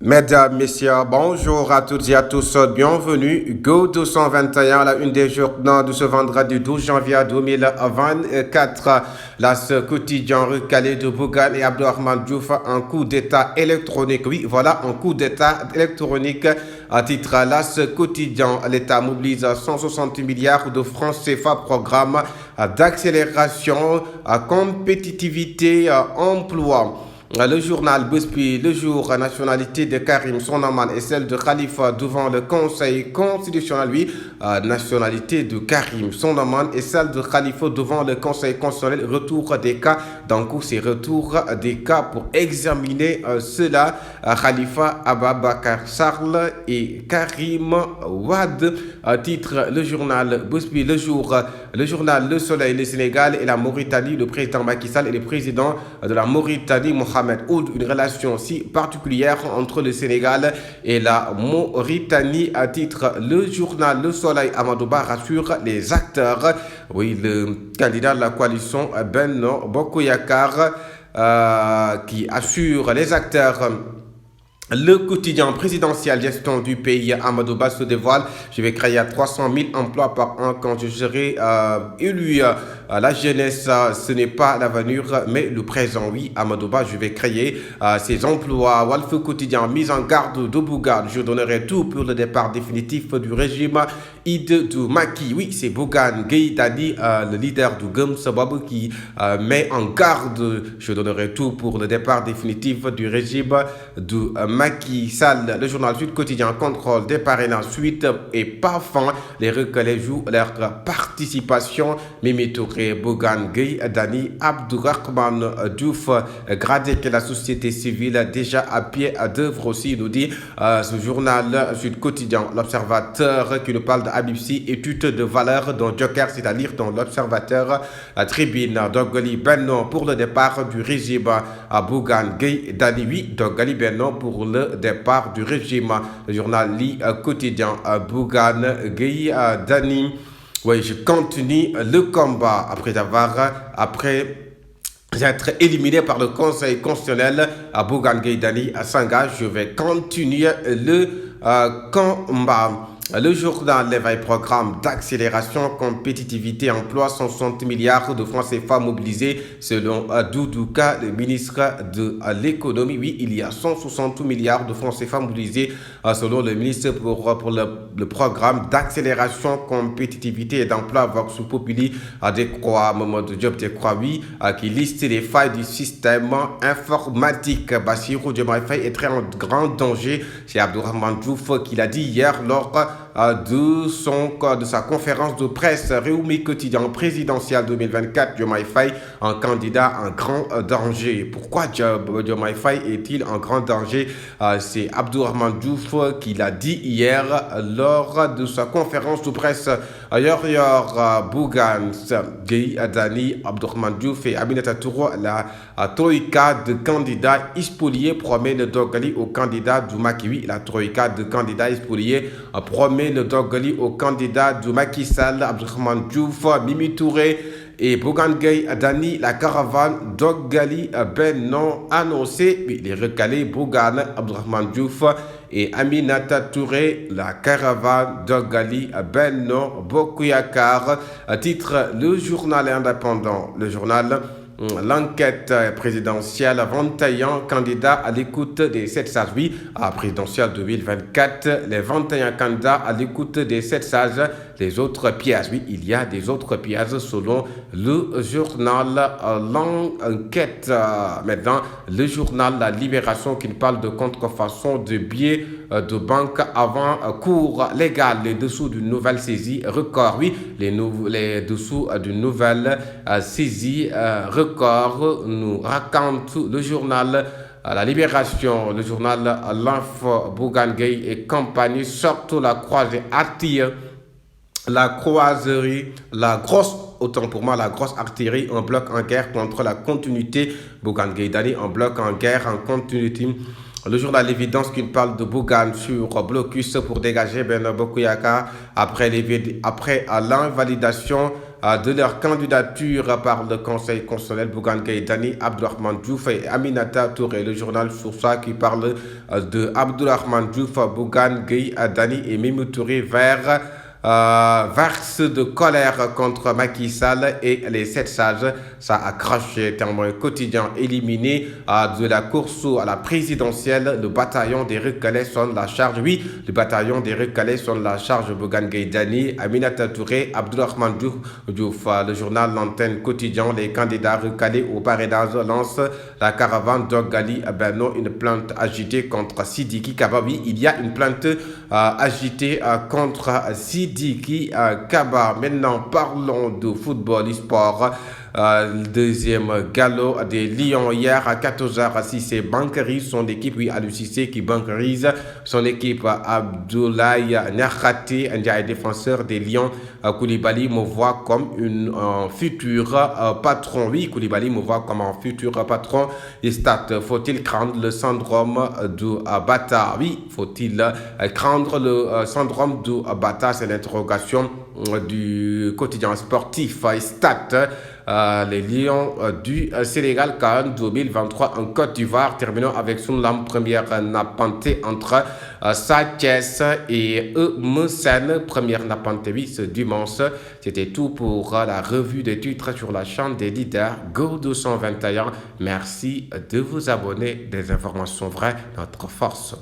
Mesdames, Messieurs, bonjour à toutes et à tous, bienvenue. Go 221, la une des journaux de ce vendredi 12 janvier 2024. Ce quotidien recalé de Bougane et Abdourahmane Diouf, un coup d'état électronique. Oui, voilà, un coup d'état électronique. À titre ce quotidien, l'État mobilise 160 milliards de francs CFA, programme d'accélération, compétitivité, emploi. Le journal Buspi, le jour, nationalité de Karim Sonaman et celle de Khalifa devant le Conseil constitutionnel. Oui, nationalité de Karim Sonaman et celle de Khalifa devant le Conseil constitutionnel. Retour des cas, donc c'est retour des cas pour examiner cela. Khalifa Ababakar Sarl et Karim Wad. Titre le journal Buspi, le jour, le journal Le Soleil, le Sénégal et la Mauritanie. Le président Macky Sall et le président de la Mauritanie, Mohamed Ould, une relation si particulière entre le Sénégal et la Mauritanie. À titre le journal Le Soleil, Amadou Ba rassure les acteurs. Oui, le candidat de la coalition Benno Bokk Yakaar qui assure les acteurs. Le quotidien présidentiel gestion du pays, Amadou Ba se dévoile. Je vais créer 300 000 emplois par an quand je serai élu. La jeunesse, ce n'est pas l'avenir, mais le présent. Oui, Amadou Ba, je vais créer ces emplois. Walf quotidien, mise en garde de Bougane. Je donnerai tout pour le départ définitif du régime Id du Macky. Oui, c'est Bougane Gueye Dany, le leader du Gëm Sa Bopp, qui met en garde. Je donnerai tout pour le départ définitif du régime du Macky Sall. Le journal Sud Quotidien, contrôle des parrainages, suite et parfum. Les recalés jouent leur participation. Mimi Touré, Bougane Gueye Dany, Abdourahmane Diouf, gradé que la société civile déjà à pied d'œuvre aussi, nous dit ce journal Sud Quotidien. L'Observateur qui nous parle de Habib Sy, étude de valeur dans Joker, c'est-à-dire dans l'Observateur. Tribune, Dogali Benno pour le départ du régime à Bougane Gueye Dany. Oui, Dogali Benno pour le départ du régime. Le journal Li Quotidien, Bougane Gueye Dany. Oui, je continue le combat après être éliminé par le Conseil constitutionnel. Bougane Gueye Dany s'engage. Je vais continuer le combat. Le journal L'éveil, programme d'accélération, compétitivité, emploi, 160 milliards de francs CFA mobilisés selon Doudouka, le ministre de l'économie. Oui, il y a 160 milliards de francs CFA mobilisés selon le ministre pour le programme d'accélération, compétitivité et d'emploi Vox Populi Decroix, Mamadou Diop Decroix, oui, qui liste les failles du système informatique. Bassirou Diomaye Faye est très en grand danger. C'est Abdourahmane Diouf qui l'a dit hier lors de sa conférence de presse. Réumi Quotidien présidentiel 2024, Diomaye Faye, un candidat en grand danger. Pourquoi Diomaye Faye est-il en grand danger? C'est Abdourahmane Diouf qui l'a dit hier lors de sa conférence de presse. Ailleurs, Bougane Gueye Dany, Abdourahmane Diouf et Aminata Touro, la troïka de candidats spoliés promet le dogali au candidat du Macky. Oui, la troïka de candidats spoliés promet le dogali au candidat du Macky Sall, Abdourahmane Diouf, Mimi Touré et Bougane Gueye Dany. La caravane Dogali Benno annoncée. Oui, les recalés Bougane, Abdourahmane Diouf et Aminata Touré. La caravane Dogali Benno Bokk Yakaar. Titre le journal indépendant. Le journal L'enquête présidentielle, 21 candidats à l'écoute des 7 sages. Oui, à présidentielle 2024, les 21 candidats à l'écoute des 7 sages. Les autres pièges, oui, il y a des autres pièges selon le journal L'enquête. Maintenant, le journal La Libération qui nous parle de contrefaçon de billets de banque avant cours légal. Les dessous d'une nouvelle saisie record. Oui, les dessous d'une nouvelle saisie record nous raconte le journal La Libération. Le journal L'Info, Bougane Gueye et compagnie sortent la croisée artillerie. La croiserie, autant pour moi, la grosse artillerie, un bloc en guerre contre la continuité. Bougane Gueye Dany, un bloc en guerre en continuité. Le journal L'Évidence qui parle de Bougane sur blocus pour dégager Benno Bokk Yakaar après l'invalidation de leur candidature par le Conseil constitutionnel. Bougane Gueye Dany, Abdourahmane Diouf et Aminata Touré. Le journal Source qui parle de Abdourahmane Diouf, Bougane Gueye Dany et Mimi Touré verse de colère contre Macky Sall et les 7 sages. Ça a craché. Témoin quotidien éliminé de la course à la présidentielle. Le bataillon des recalés sonne la charge. Oui, le bataillon des recalés sonne la charge. Bougane Gueye Dany, Aminata Touré, Abdourahmane Diouf. Le journal L'Antenne quotidien. Les candidats recalés au parrainage lancent la caravane d'Ogali Berno. Une plainte agitée contre Sidiki Kaba. Oui, il y a une plainte agitée contre Sidiki Kaba. Maintenant, parlons de football et sport. Deuxième galop des Lions hier à 14h. Cissé bancarise son équipe. Oui, Aliou Cissé qui bancarise son équipe. Abdoulaye Niakhaté, un défenseur des Lions. Koulibaly me voit comme un futur patron. Oui, Koulibaly me voit comme un futur patron. Et stade, faut-il craindre le syndrome du Bata? Oui, faut-il craindre le syndrome du Bata? C'est l'interrogation du quotidien sportif Stat. Les Lions du Sénégal CAN 2023 en Côte d'Ivoire. Terminons avec Sunlam, première napantée entre Sathiès et Eumeusen. Première napantée, oui, ce dimanche. C'était tout pour la revue des titres sur la chaîne des leaders Go 221. Merci de vous abonner. Des informations vraies, notre force.